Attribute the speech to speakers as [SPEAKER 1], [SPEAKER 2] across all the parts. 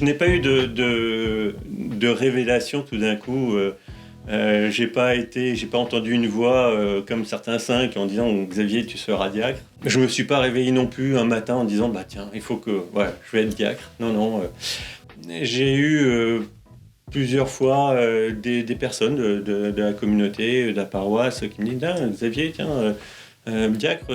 [SPEAKER 1] Je n'ai pas eu de révélation tout d'un coup. J'ai pas entendu une voix comme certains saints en disant Xavier, tu seras diacre. Je me suis pas réveillé non plus un matin en disant bah tiens, il faut que je vais être diacre. Non. J'ai eu plusieurs fois des personnes de la communauté, de la paroisse qui me disent ah, Xavier, tiens. Diacre,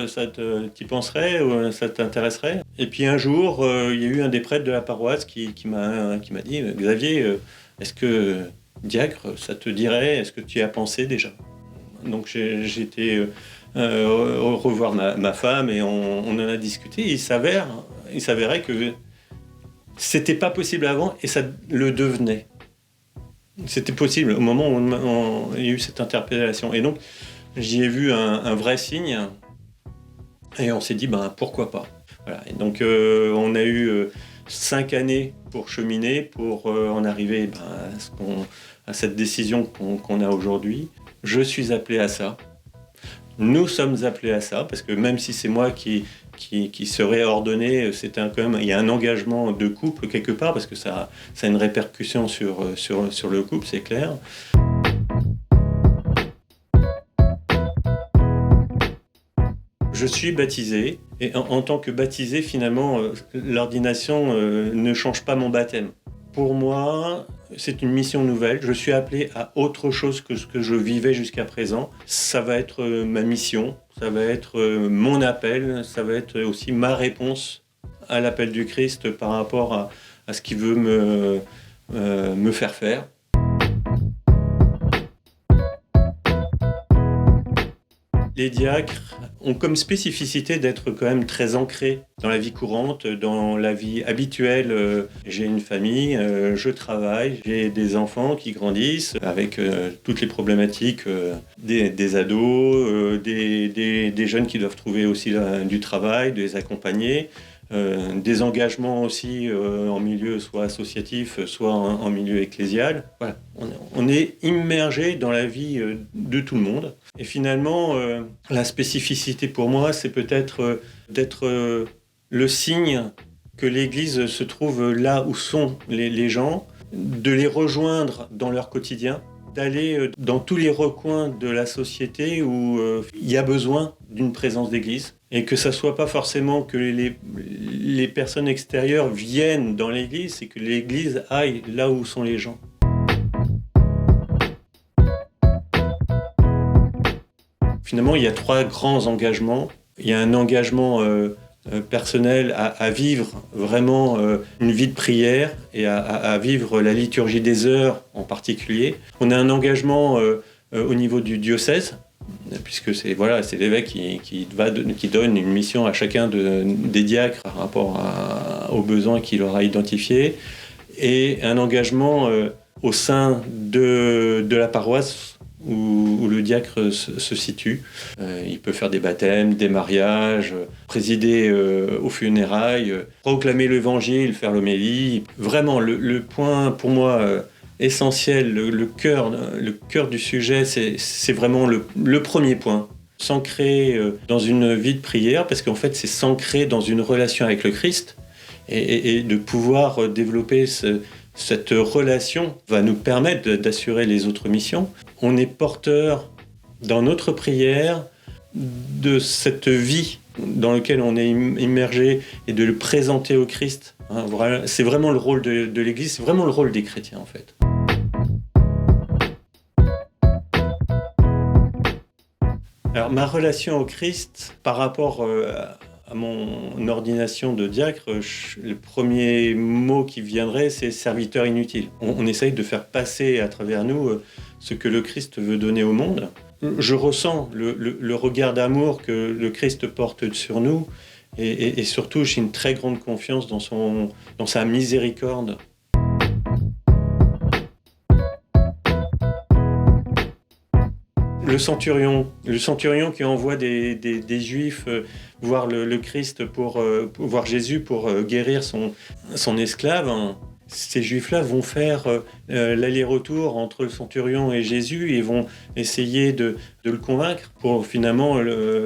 [SPEAKER 1] t'y penserais ou ça t'intéresserait? Et puis un jour, il y a eu un des prêtres de la paroisse qui m'a dit Xavier, est-ce que diacre, ça te dirait? Est-ce que tu y as pensé déjà? Donc j'ai été revoir ma femme et on en a discuté. Il s'avérait que c'était pas possible avant et ça le devenait. C'était possible au moment où il y a eu cette interpellation. Et donc, j'y ai vu un vrai signe et on s'est dit pourquoi pas. Voilà. Et donc on a eu 5 années pour cheminer, pour en arriver à cette décision qu'on a aujourd'hui. Je suis appelé à ça. Nous sommes appelés à ça parce que même si c'est moi qui serait ordonné, il y a un engagement de couple quelque part parce que ça a une répercussion sur le couple, c'est clair. Je suis baptisé et en tant que baptisé, finalement, l'ordination ne change pas mon baptême. Pour moi, c'est une mission nouvelle. Je suis appelé à autre chose que ce que je vivais jusqu'à présent. Ça va être ma mission, ça va être mon appel, ça va être aussi ma réponse à l'appel du Christ par rapport à ce qu'il veut me faire faire. Les diacres ont comme spécificité d'être quand même très ancrés dans la vie courante, dans la vie habituelle. J'ai une famille, je travaille, j'ai des enfants qui grandissent avec toutes les problématiques des ados, des jeunes qui doivent trouver aussi du travail, de les accompagner. Des engagements aussi en milieu soit associatif, soit en milieu ecclésial. Voilà. On est immergé dans la vie de tout le monde. Et finalement, la spécificité pour moi, c'est peut-être d'être le signe que l'Église se trouve là où sont les gens, de les rejoindre dans leur quotidien, d'aller dans tous les recoins de la société où il y a besoin d'une présence d'Église. Et que ça ne soit pas forcément que les personnes extérieures viennent dans l'Église, c'est que l'Église aille là où sont les gens. Finalement, il y a 3 grands engagements. Il y a un engagement personnel à vivre vraiment une vie de prière et à vivre la liturgie des heures en particulier. On a un engagement au niveau du diocèse, puisque c'est l'évêque qui donne une mission à chacun des diacres par rapport aux besoins qu'il aura identifiés, et un engagement au sein de la paroisse où le diacre se situe. Il peut faire des baptêmes, des mariages, présider aux funérailles, proclamer l'évangile, faire l'homélie. Vraiment, le point pour moi essentiel, le cœur du sujet, c'est vraiment le premier point. S'ancrer dans une vie de prière, parce qu'en fait, c'est s'ancrer dans une relation avec le Christ et de pouvoir développer cette relation va nous permettre d'assurer les autres missions. On est porteur dans notre prière de cette vie dans laquelle on est immergé et de le présenter au Christ. C'est vraiment le rôle de l'Église, c'est vraiment le rôle des chrétiens en fait. Alors ma relation au Christ par rapport à mon ordination de diacre, le premier mot qui viendrait, c'est serviteur inutile. On essaye de faire passer à travers nous ce que le Christ veut donner au monde. Je ressens le regard d'amour que le Christ porte sur nous et surtout j'ai une très grande confiance dans sa miséricorde. Le centurion qui envoie des Juifs voir le Christ pour voir Jésus pour guérir son esclave. Ces Juifs-là vont faire l'aller-retour entre le centurion et Jésus et vont essayer de le convaincre pour finalement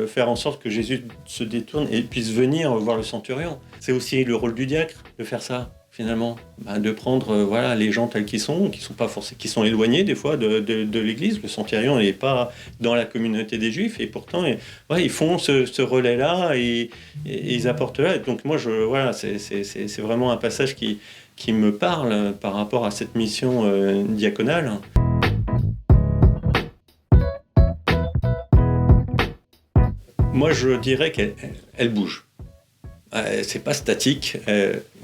[SPEAKER 1] faire en sorte que Jésus se détourne et puisse venir voir le centurion. C'est aussi le rôle du diacre de faire ça. finalement, de prendre voilà, les gens tels qu'ils sont, qui sont pas forcément, qui sont éloignés des fois de l'Église. Le Centurion n'est pas dans la communauté des Juifs et pourtant ouais, ils font ce relais-là et ils apportent là. Donc moi, voilà, c'est vraiment un passage qui me parle par rapport à cette mission diaconale. Moi, je dirais qu'elle bouge. C'est pas statique,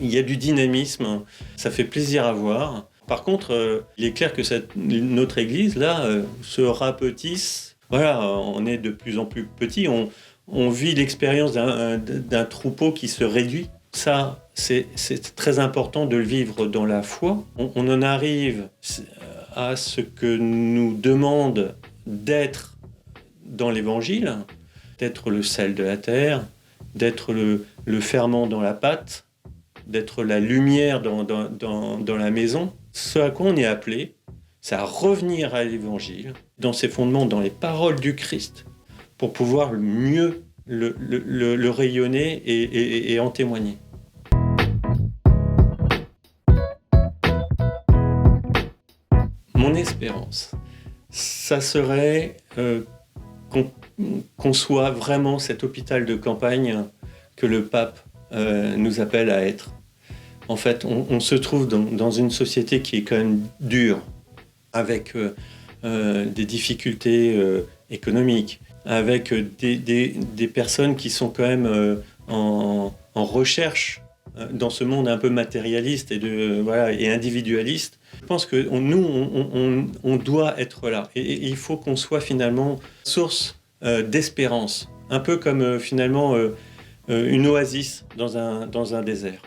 [SPEAKER 1] il y a du dynamisme, ça fait plaisir à voir. Par contre, il est clair que notre église, là, se rapetisse. Voilà, on est de plus en plus petit, on vit l'expérience d'un troupeau qui se réduit. Ça, c'est très important de le vivre dans la foi. On en arrive à ce que nous demande d'être dans l'évangile, d'être le sel de la terre, d'être le ferment dans la pâte, d'être la lumière dans la maison. Ce à quoi on est appelé, c'est à revenir à l'évangile, dans ses fondements, dans les paroles du Christ, pour pouvoir mieux le rayonner et en témoigner. Mon espérance, ça serait qu'on soit vraiment cet hôpital de campagne que le pape nous appelle à être. En fait, on se trouve dans une société qui est quand même dure, avec des difficultés économiques, avec des personnes qui sont quand même en recherche dans ce monde un peu matérialiste et individualiste. Je pense que on doit être là. Et il faut qu'on soit finalement source d'espérance. Un peu comme finalement une oasis dans un désert.